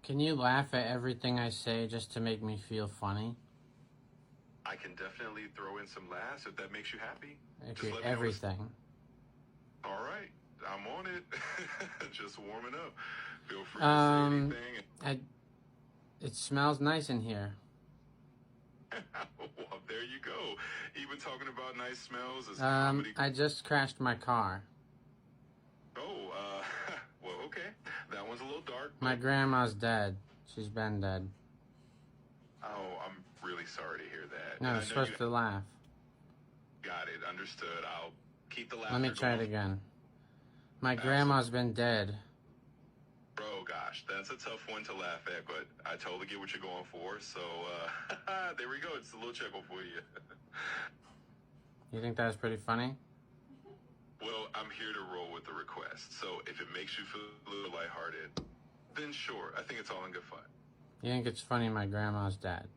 Can you laugh at everything I say just to make me feel funny? I can definitely throw in some laughs if that makes you happy. Just Okay, let me know. everything. All right, I'm on it. Just warming up. Feel free to say anything. I, it smells nice in here. Well, there you go. Even talking about nice smells is comedy. I just crashed my car. Oh, well, okay. That one's a little dark. My grandma's dead. She's been dead. Oh, I'm really sorry to hear that. No, And I'm I know supposed you to laugh. got it. Understood. I'll keep the laughter Let me try it going. Again. My Absolutely. grandma's been dead. Bro, gosh, that's a tough one to laugh at, but I totally get what you're going for. So, there we go. It's a little chuckle for you. You think that was pretty funny? Well, I'm here to roll with the request. So if it makes you feel a little lighthearted, then sure. I think it's all in good fun. You think it's funny my grandma's dead?